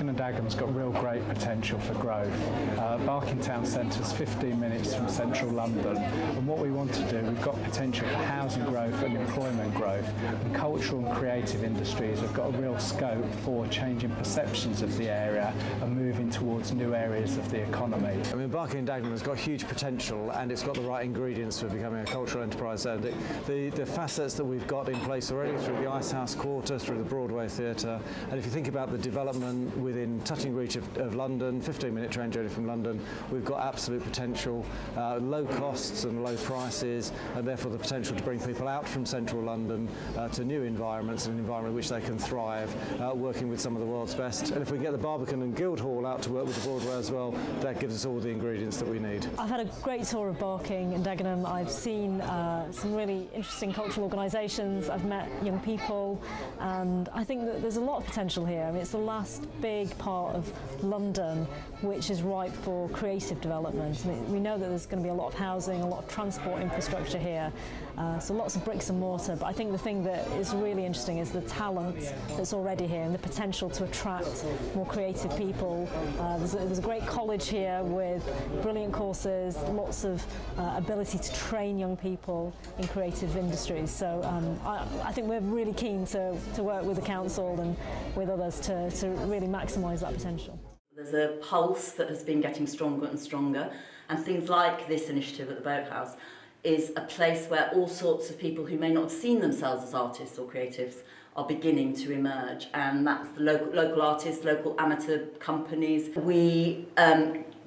Barking and Dagham's got real great potential for growth. Barking Town Centre is 15 minutes from central London, and what we want to do, we've got potential for housing growth and employment growth, and cultural and creative industries have got a real scope for changing perceptions of the area and moving towards new areas of the economy. I mean, Barking and Dagenham has got huge potential, and it's got the right ingredients for becoming a cultural enterprise. And the facets that we've got in place already through the Icehouse Quarter, through the Broadway Theatre, and if you think about the development within touching reach of London, 15-minute train journey from London, we've got absolute potential, low costs and low prices, and therefore the potential to bring people out from central London to new environments, an environment in which they can thrive, working with some of the world's best. And if we get the Barbican and Guildhall out to work with the Broadway as well, that gives us all the ingredients that we need. I've had a great tour of Barking and Dagenham. I've seen some really interesting cultural organisations. I've met young people, and I think that there's a lot of potential here. I mean, it's the last big part of London which is ripe for creative development. I mean, we know that there's going to be a lot of housing, a lot of transport infrastructure here, so lots of bricks and mortar. But I think the thing that is really interesting is the talent that's already here and the potential to attract more creative people. There's a great college here with brilliant courses, lots of ability to train young people in creative industries. So I think we're really keen to work with the council and with others to really maximise that potential. There's a pulse that has been getting stronger and stronger, and things like this initiative at the Boathouse is a place where all sorts of people who may not have seen themselves as artists or creatives are beginning to emerge, and that's the local artists, local amateur companies. We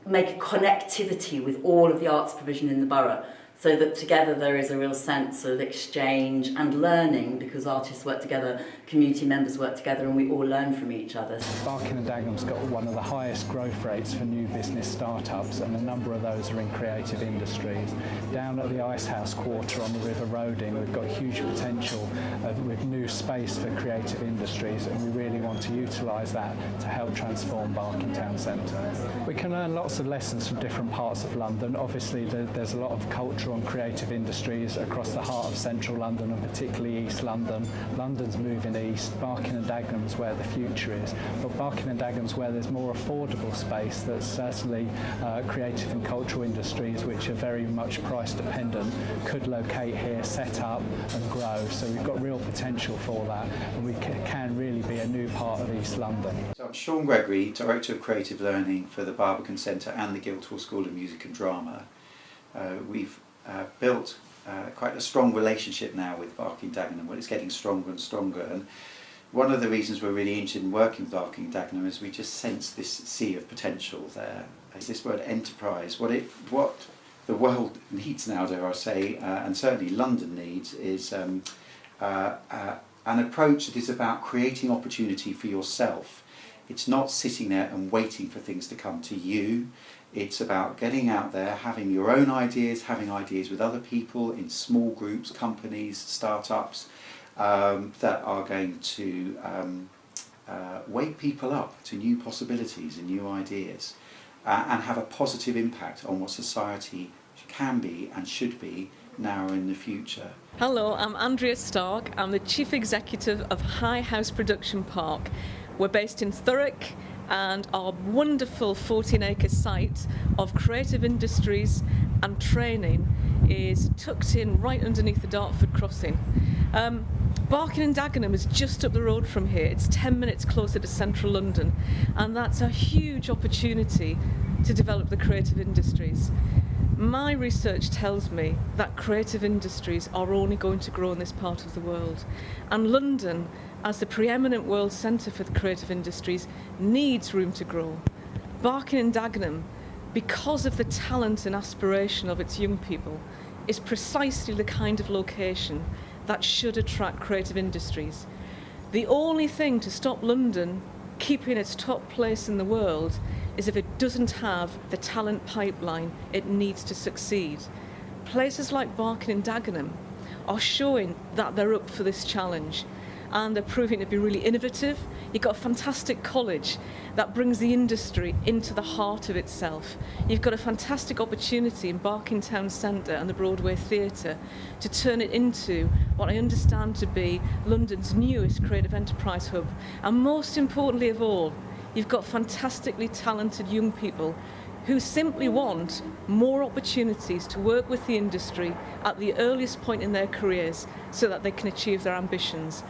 make a connectivity with all of the arts provision in the borough, so that together there is a real sense of exchange and learning, because artists work together, community members work together, and we all learn from each other. Barking and Dagham's got one of the highest growth rates for new business startups, and a number of those are in creative industries. Down at the Icehouse Quarter on the River Roding, we've got huge potential with new space for creative industries, and we really want to utilise that to help transform Barking Town Centre. We can learn lots of lessons from different parts of London. Obviously, there's a lot of cultural and creative industries across the heart of central London, and particularly East London. London's moving east. Barking and Dagham's where the future is, but Barking and Dagham's where there's more affordable space. That's certainly creative and cultural industries, which are very much price dependent, could locate here, set up and grow. So we've got real potential for that, and we can really be a new part of East London. So I'm Sean Gregory, Director of Creative Learning for the Barbican Centre and the Guildhall School of Music and Drama. We've built quite a strong relationship now with Barking Dagenham. Well, it's getting stronger and stronger, and one of the reasons we're really interested in working with Barking Dagenham is we just sense this sea of potential there. This word enterprise, what the world needs now, dare I say, and certainly London needs, is an approach that is about creating opportunity for yourself. It's not sitting there and waiting for things to come to you. It's about getting out there, having your own ideas, having ideas with other people in small groups, companies, startups, that are going to wake people up to new possibilities and new ideas, and have a positive impact on what society can be and should be now or in the future. Hello, I'm Andrea Stark. I'm the Chief Executive of High House Production Park. We're based in Thurrock, and our wonderful 14-acre site of creative industries and training is tucked in right underneath the Dartford crossing. Barking and Dagenham is just up the road from here. It's 10 minutes closer to central London, and that's a huge opportunity to develop the creative industries. My research tells me that creative industries are only going to grow in this part of the world, and London, as the preeminent world centre for the creative industries, needs room to grow. Barking and Dagenham, because of the talent and aspiration of its young people, is precisely the kind of location that should attract creative industries. The only thing to stop London keeping its top place in the world is if it doesn't have the talent pipeline it needs to succeed. Places like Barking and Dagenham are showing that they're up for this challenge, and they're proving to be really innovative. You've got a fantastic college that brings the industry into the heart of itself. You've got a fantastic opportunity in Barking Town Centre and the Broadway Theatre to turn it into what I understand to be London's newest creative enterprise hub. And most importantly of all, you've got fantastically talented young people who simply want more opportunities to work with the industry at the earliest point in their careers so that they can achieve their ambitions.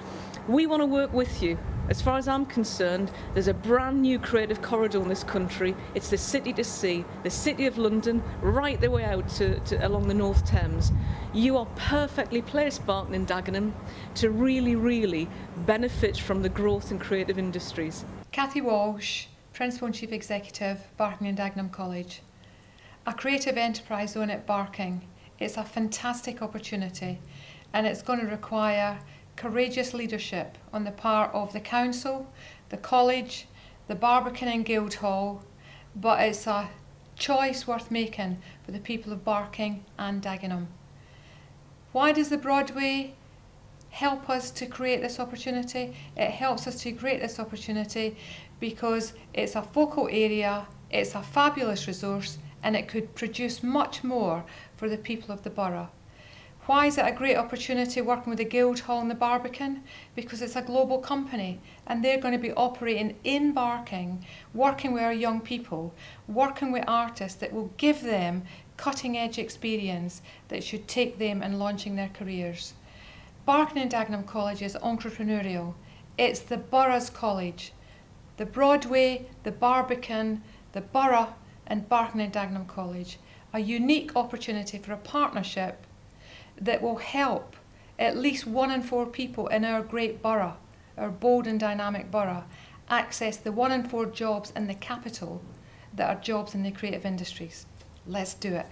We want to work with you. As far as I'm concerned, there's a brand new creative corridor in this country. It's the city to see, the City of London, right the way out to along the North Thames. You are perfectly placed, Barking and Dagenham, to really benefit from the growth in creative industries. Cathy Walsh, Principal and Chief Executive, Barking and Dagenham College. A creative enterprise zone at Barking. It's a fantastic opportunity, and it's going to require courageous leadership on the part of the council, the college, the Barbican and Guildhall, but it's a choice worth making for the people of Barking and Dagenham. Why does the Broadway help us to create this opportunity? It helps us to create this opportunity because it's a focal area, it's a fabulous resource, and it could produce much more for the people of the borough. Why is it a great opportunity working with the Guildhall and the Barbican? Because it's a global company and they're going to be operating in Barking, working with our young people, working with artists that will give them cutting edge experience that should take them in launching their careers. Barking and Dagenham College is entrepreneurial. It's the borough's college. The Broadway, the Barbican, the Borough and Barking and Dagenham College. A unique opportunity for a partnership that will help at least 1 in 4 people in our great borough, our bold and dynamic borough, access the 1 in 4 jobs in the capital that are jobs in the creative industries. Let's do it.